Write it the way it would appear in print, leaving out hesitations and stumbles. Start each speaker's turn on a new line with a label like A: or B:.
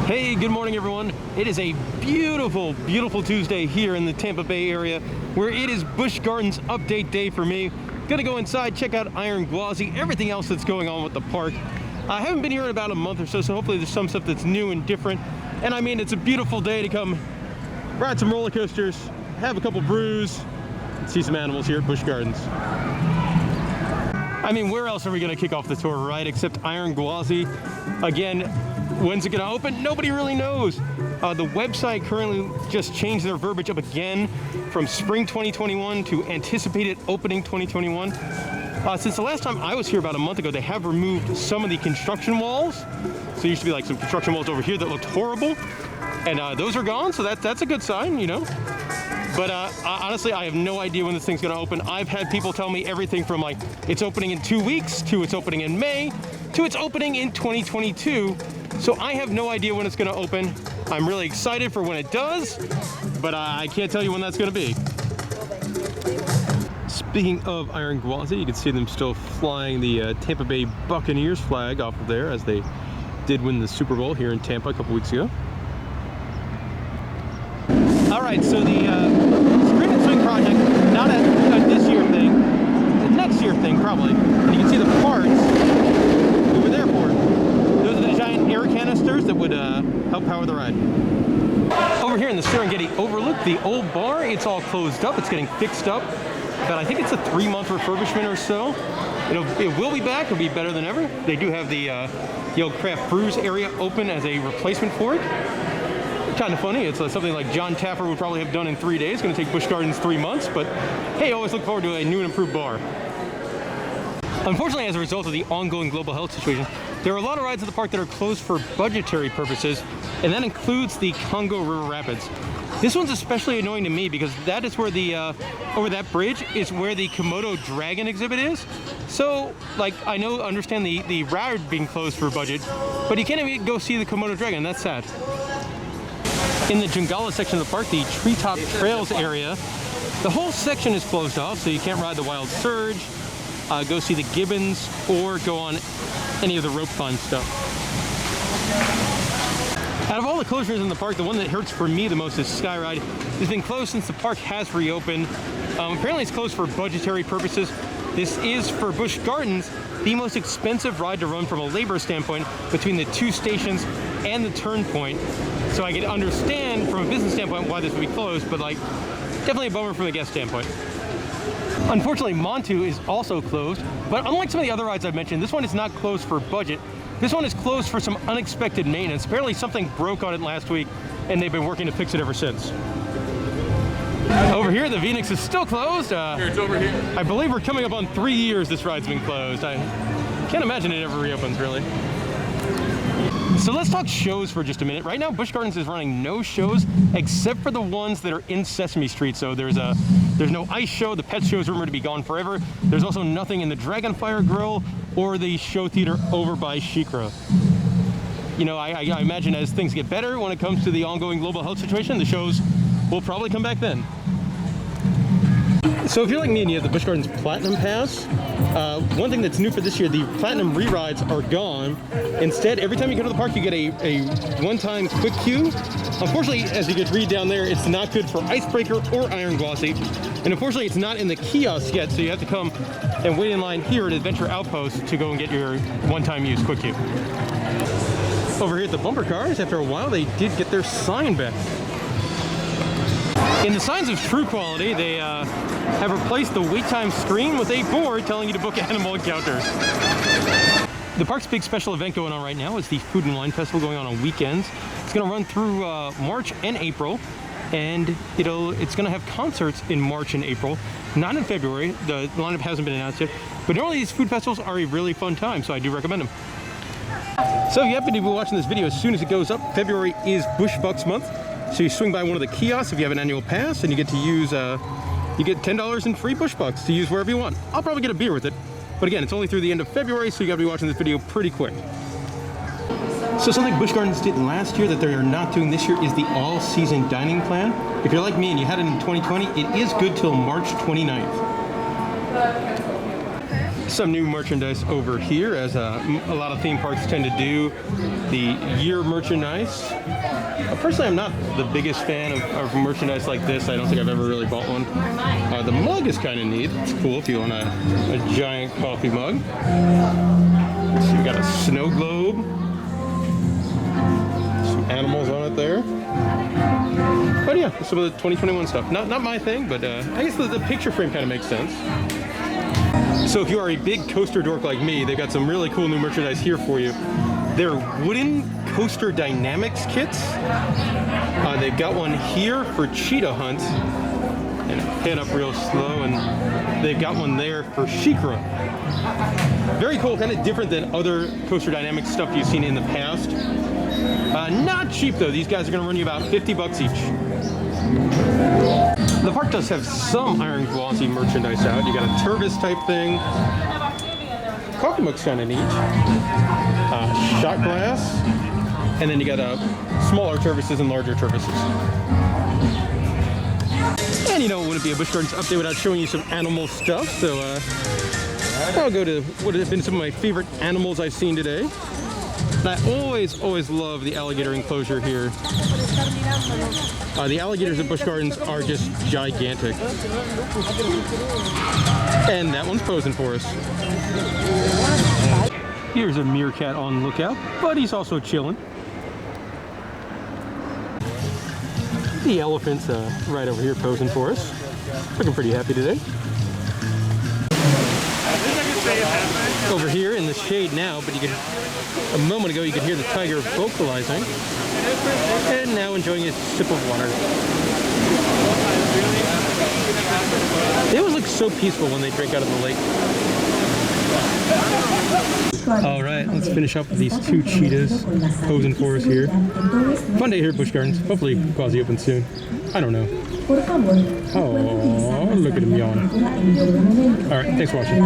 A: Hey, good morning everyone. It is a beautiful, beautiful Tuesday here in the Tampa Bay area where it is Busch Gardens update day for me. Gonna go inside, check out Iron Gwazi, everything else that's going on with the park. I haven't been here in about a month or so, so hopefully there's some stuff that's new and different. And I mean, it's a beautiful day to come ride some roller coasters, have a couple brews, and see some animals here at Busch Gardens. I mean, where else are we gonna kick off the tour, right? Except Iron Gwazi. Again, when's it gonna open? Nobody really knows. The website currently just changed their verbiage up again from spring 2021 to anticipated opening 2021. Since the last time I was here about a month ago, they have removed some of the construction walls. So there used to be like some construction walls over here that looked horrible, and those are gone, so that's a good sign, you know. But honestly, I have no idea when this thing's gonna open. I've had people tell me everything from like, it's opening in 2 weeks, to it's opening in May, to it's opening in 2022. So I have no idea when it's gonna open. I'm really excited for when it does, but I can't tell you when that's gonna be. Speaking of Iron Gwazi, you can see them still flying the Tampa Bay Buccaneers flag off of there, as they did win the Super Bowl here in Tampa a couple weeks ago. All right, so the Screen and Swing project, not a this year thing, the next year thing probably. And you can see the parts we were there for. Those are the giant air canisters that would help power the ride. Over here in the Serengeti Overlook, the old bar, it's all closed up. It's getting fixed up, but I think it's a 3-month refurbishment or so. It will be back. It'll be better than ever. They do have the old craft brews area open as a replacement for it. Kind of funny. It's something like John Taffer would probably have done in 3 days. It's going to take Busch Gardens 3 months, but hey, always look forward to a new and improved bar. Unfortunately, as a result of the ongoing global health situation, there are a lot of rides at the park that are closed for budgetary purposes, and that includes the Congo River Rapids. This one's especially annoying to me because that is where the, over that bridge is where the Komodo dragon exhibit is. So, like, I understand the ride being closed for budget, but you can't even go see the Komodo dragon. That's sad. In the Jungala section of the park, the Treetop Trails area, the whole section is closed off, so you can't ride the Wild Surge, go see the gibbons, or go on any of the rope climb stuff. Out of all the closures in the park, the one that hurts for me the most is Skyride. It's been closed since the park has reopened. Apparently it's closed for budgetary purposes. This is, for Busch Gardens, the most expensive ride to run from a labor standpoint between the 2 stations and the turn point. So I can understand from a business standpoint why this would be closed, but like, definitely a bummer from a guest standpoint. Unfortunately, Montu is also closed, but unlike some of the other rides I've mentioned, this one is not closed for budget. This one is closed for some unexpected maintenance. Apparently something broke on it last week, and they've been working to fix it ever since. Over here, the Phoenix is still closed.
B: Here, it's over here.
A: I believe we're coming up on 3 years this ride's been closed. I can't imagine it ever reopens, really. So let's talk shows for just a minute. Right now, Busch Gardens is running no shows except for the ones that are in Sesame Street. So there's no ice show. The pet show is rumored to be gone forever. There's also nothing in the Dragonfire Grill or the show theater over by SheiKra. You know, I imagine as things get better when it comes to the ongoing global health situation, the shows will probably come back then. So if you're like me and you have the Busch Gardens Platinum Pass, one thing that's new for this year, the Platinum re-rides are gone. Instead, every time you go to the park, you get a one-time quick queue. Unfortunately, as you can read down there, it's not good for Icebreaker or Iron Gwazi. And unfortunately, it's not in the kiosks yet, so you have to come and wait in line here at Adventure Outpost to go and get your one-time use quick queue. Over here at the bumper cars, after a while, they did get their sign back. In the signs of true quality, they have replaced the wait time screen with a board telling you to book animal encounters. The park's big special event going on right now is the Food and Wine Festival going on weekends. It's going to run through March and April, and it's going to have concerts in March and April, not in February. The lineup hasn't been announced yet, but normally these food festivals are a really fun time, so I do recommend them. So if you happen to be watching this video as soon as it goes up, February is Busch Bucks month. So you swing by one of the kiosks if you have an annual pass, and you get to use, you get $10 in free Busch Bucks to use wherever you want. I'll probably get a beer with it. But again, it's only through the end of February, so you gotta be watching this video pretty quick. So something Busch Gardens did last year that they are not doing this year is the all-season dining plan. If you're like me and you had it in 2020, it is good till March 29th. Some new merchandise over here, as a lot of theme parks tend to do the year merchandise. Personally, I'm not the biggest fan of merchandise like this. I don't think I've ever really bought one. The mug is kind of neat. It's cool if you want a giant coffee mug. So we got a snow globe. Some animals on it there. But yeah, some of the 2021 stuff. Not my thing, but I guess the picture frame kind of makes sense. So if you are a big coaster dork like me, they've got some really cool new merchandise here for you. They're wooden coaster dynamics kits. They've got one here for cheetah hunt, and head up real slow, and they've got one there for Sheikra. Very cool, kind of different than other coaster dynamics stuff you've seen in the past. Not cheap though. These guys are going to run you about 50 bucks each. The park does have some iron glossy merchandise out. You got a Turvis type thing. Coffee mug's kind of neat. Shot glass. And then you got smaller Turvises and larger Turvises. And you know, it wouldn't be a Busch Gardens update without showing you some animal stuff. So I'll go to what have been some of my favorite animals I've seen today. And I always love the alligator enclosure here. The alligators at Busch Gardens are just gigantic. And that one's posing for us. Here's a meerkat on lookout, but he's also chilling. The elephant's right over here posing for us. Looking pretty happy today. Over here in the shade now, but a moment ago you could hear the tiger vocalizing, and now enjoying a sip of water. They always look so peaceful when they drink out of the lake. All right, let's finish up with these two cheetahs posing for us here. Fun day here at Busch Gardens. Hopefully Quasi opens soon. I don't know. Oh, look at him yawn. All right, thanks for watching.